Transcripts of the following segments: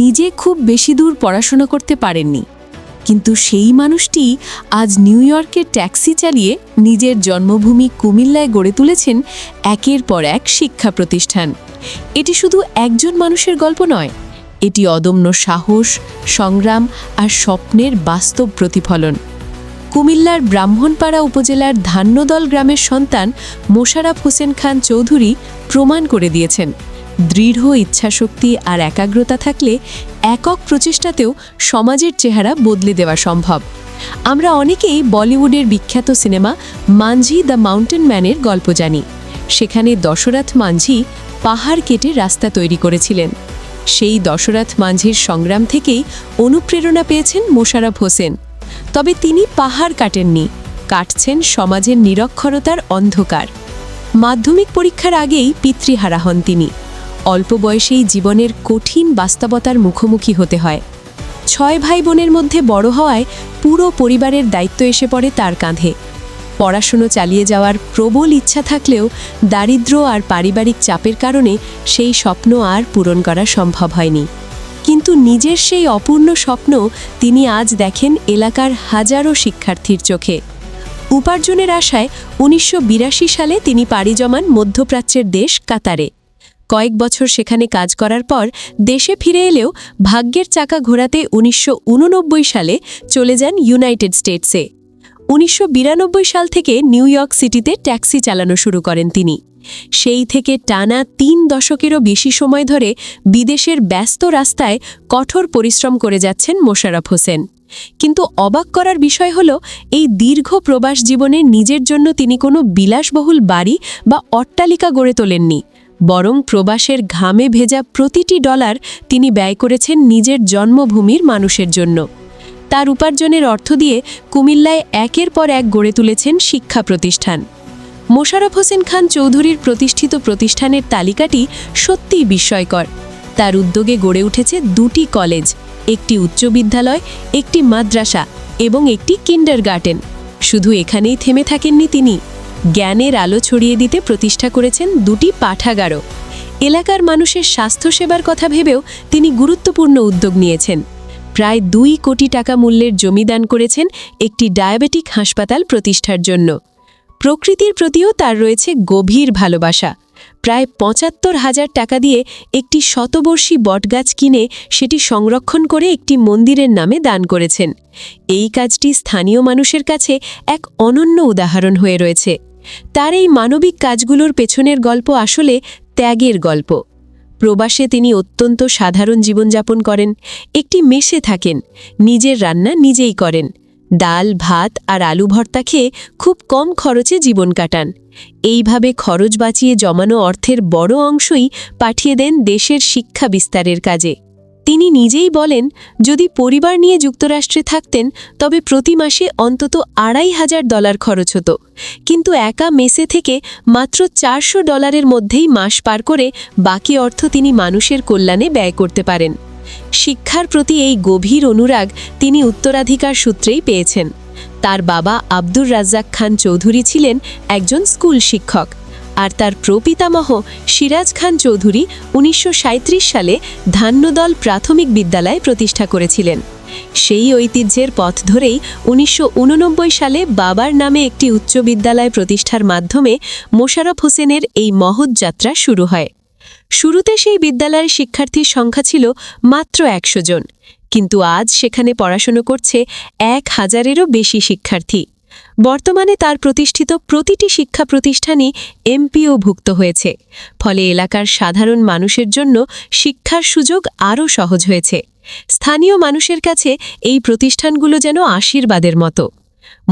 নিজে খুব বেশি দূর পড়াশোনা করতে পারেননি, কিন্তু সেই মানুষটি আজ নিউ ইয়র্কের ট্যাক্সি চালিয়ে নিজের জন্মভূমি কুমিল্লায় গড়ে তুলেছেন একের পর এক শিক্ষা প্রতিষ্ঠান। এটি শুধু একজন মানুষের গল্প নয়, এটি অদম্য সাহস, সংগ্রাম আর স্বপ্নের বাস্তব প্রতিফলন। কুমিল্লার ব্রাহ্মণপাড়া উপজেলার ধান্যদল গ্রামের সন্তান মোশাররফ হোসেন খান চৌধুরী প্রমাণ করে দিয়েছেন, দৃঢ় ইচ্ছাশক্তি আর একাগ্রতা থাকলে একক প্রচেষ্টাতেও সমাজের চেহারা বদলে দেওয়া সম্ভব। আমরা অনেকেই বলিউডের বিখ্যাত সিনেমা মাঞ্ঝি দ্য মাউন্টেন ম্যানের গল্প জানি। সেখানে দশরথ মাঞ্ঝি পাহাড় কেটে রাস্তা তৈরি করেছিলেন। সেই দশরথ মাঞ্ঝির সংগ্রাম থেকেই অনুপ্রেরণা পেয়েছেন মোশাররফ হোসেন। তবে তিনি পাহাড় কাটেননি, কাটছেন সমাজের নিরক্ষরতার অন্ধকার। মাধ্যমিক পরীক্ষার আগেই পিতৃহারা হন তিনি। অল্প বয়সেই জীবনের কঠিন বাস্তবতার মুখোমুখি হতে হয়। 6 ভাই বোনের মধ্যে বড় হওয়ায় পুরো পরিবারের দায়িত্ব এসে পড়ে তার কাঁধে। পড়াশুনো চালিয়ে যাওয়ার প্রবল ইচ্ছা থাকলেও দারিদ্র্য আর পারিবারিক চাপের কারণে সেই স্বপ্ন আর পূরণ করা সম্ভব হয়নি। কিন্তু নিজের সেই অপূর্ণ স্বপ্ন তিনি আজ দেখেন এলাকার হাজারো শিক্ষার্থীর চোখে। উপার্জনের আশায় 1982 সালে তিনি পাড়ি জমান মধ্যপ্রাচ্যের দেশ কাতারে। কয়েক বছর সেখানে কাজ করার পর দেশে ফিরে এলেও ভাগ্যের চাকা ঘোরাতে 1989 সালে চলে যান ইউনাইটেড স্টেটসে। 1992 সাল থেকে নিউ ইয়র্ক সিটিতে ট্যাক্সি চালানো শুরু করেন তিনি। সেই থেকে টানা 3 দশকেরও বেশি সময় ধরে বিদেশের ব্যস্ত রাস্তায় কঠোর পরিশ্রম করে যাচ্ছেন মোশাররফ হোসেন। কিন্তু অবাক করার বিষয় হল, এই দীর্ঘ প্রবাস জীবনে নিজের জন্য তিনি কোনো বিলাসবহুল বাড়ি বা অট্টালিকা গড়ে তোলেননি, বরং প্রবাসের ঘামে ভেজা প্রতিটি ডলার তিনি ব্যয় করেছেন নিজের জন্মভূমির মানুষের জন্য। তার উপার্জনের অর্থ দিয়ে কুমিল্লায় একের পর এক গড়ে তুলেছেন শিক্ষা প্রতিষ্ঠান। মোশাররফ হোসেন খান চৌধুরীর প্রতিষ্ঠিত প্রতিষ্ঠানের তালিকাটি সত্যিই বিস্ময়কর। তার উদ্যোগে গড়ে উঠেছে 2টি কলেজ, একটি উচ্চ বিদ্যালয়, একটি মাদ্রাসা এবং একটি কিন্ডারগার্টেন। শুধু এখানেই থেমে থাকেননি তিনি, জ্ঞানের আলো ছড়িয়ে দিতে প্রতিষ্ঠা করেছেন 2টি পাঠাগারও। এলাকার মানুষের স্বাস্থ্যসেবার কথা ভেবেও তিনি গুরুত্বপূর্ণ উদ্যোগ নিয়েছেন। প্রায় 2 কোটি টাকা মূল্যের জমি দান করেছেন একটি ডায়াবেটিক হাসপাতাল প্রতিষ্ঠার জন্য। প্রকৃতির প্রতিও তার রয়েছে গভীর ভালোবাসা। প্রায় 75,000 টাকা দিয়ে একটি শতবর্ষী বটগাছ কিনে সেটি সংরক্ষণ করে একটি মন্দিরের নামে দান করেছেন। এই কাজটি স্থানীয় মানুষের কাছে এক অনন্য উদাহরণ হয়ে রয়েছে। তার এই মানবিক কাজগুলোর পেছনের গল্প আসলে ত্যাগের গল্প। প্রবাসে তিনি অত্যন্ত সাধারণ জীবনযাপন করেন। একটি মেসে থাকেন, নিজের রান্না নিজেই করেন, ডাল, ভাত আর আলু ভর্তা খেয়ে খুব কম খরচে জীবন কাটান। এইভাবে খরচ বাঁচিয়ে জমানো অর্থের বড় অংশই পাঠিয়ে দেন দেশের শিক্ষা বিস্তারের কাজে। তিনি নিজেই বলেন, যদি পরিবার নিয়ে যুক্তরাষ্ট্রে থাকতেন তবে প্রতি মাসে অন্তত $2,500 খরচ হতো, কিন্তু একা মেসে থেকে মাত্র $400 মধ্যেই মাস পার করে বাকি অর্থ তিনি মানুষের কল্যাণে ব্যয় করতে পারেন। শিক্ষার প্রতি এই গভীর অনুরাগ তিনি উত্তরাধিকার সূত্রেই পেয়েছেন। তার বাবা আব্দুর রাজ্জাক খান চৌধুরী ছিলেন একজন স্কুল শিক্ষক, আর তার প্রপিতামহ সিরাজ খান চৌধুরী 1937 সালে ধান্যদল প্রাথমিক বিদ্যালয় প্রতিষ্ঠা করেছিলেন। সেই ঐতিহ্যের পথ ধরেই 1989 সালে বাবার নামে একটি উচ্চ বিদ্যালয় প্রতিষ্ঠার মাধ্যমে মোশাররফ হোসেনের এই মহৎ যাত্রা শুরু হয়। শুরুতে সেই বিদ্যালয়ের শিক্ষার্থীর সংখ্যা ছিল মাত্র 100 জন, কিন্তু আজ সেখানে পড়াশোনা করছে 1000-এরও বেশি শিক্ষার্থী। বর্তমানে তার প্রতিষ্ঠিত প্রতিটি শিক্ষা প্রতিষ্ঠানই এমপিওভুক্ত হয়েছে, ফলে এলাকার সাধারণ মানুষের জন্য শিক্ষার সুযোগ আরও সহজ হয়েছে। স্থানীয় মানুষের কাছে এই প্রতিষ্ঠানগুলো যেন আশীর্বাদের মতো।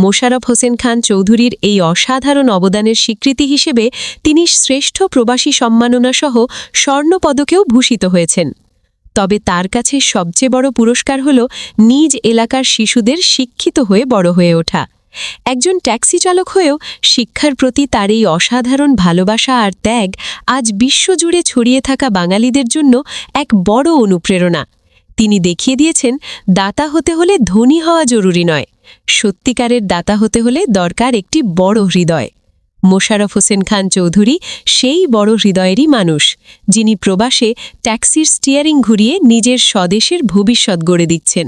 মোশাররফ হোসেন খান চৌধুরীর এই অসাধারণ অবদানের স্বীকৃতি হিসেবে তিনি শ্রেষ্ঠ প্রবাসী সম্মাননাসহ স্বর্ণপদকেও ভূষিত হয়েছেন। তবে তার কাছে সবচেয়ে বড় পুরস্কার হল নিজ এলাকার শিশুদের শিক্ষিত হয়ে বড় হয়ে ওঠা। একজন ট্যাক্সি চালক হয়েও শিক্ষার প্রতি তার এই অসাধারণ ভালোবাসা আর ত্যাগ আজ বিশ্বজুড়ে ছড়িয়ে থাকা বাঙালিদের জন্য এক বড় অনুপ্রেরণা। তিনি দেখিয়ে দিয়েছেন, দাতা হতে হলে ধনী হওয়া জরুরি নয়, সত্যিকারের দাতা হতে হলে দরকার একটি বড় হৃদয়। মোশাররফ হোসেন খান চৌধুরী সেই বড় হৃদয়েরই মানুষ, যিনি প্রবাসে ট্যাক্সির স্টিয়ারিং ঘুরিয়ে নিজের স্বদেশের ভবিষ্যৎ গড়ে দিচ্ছেন।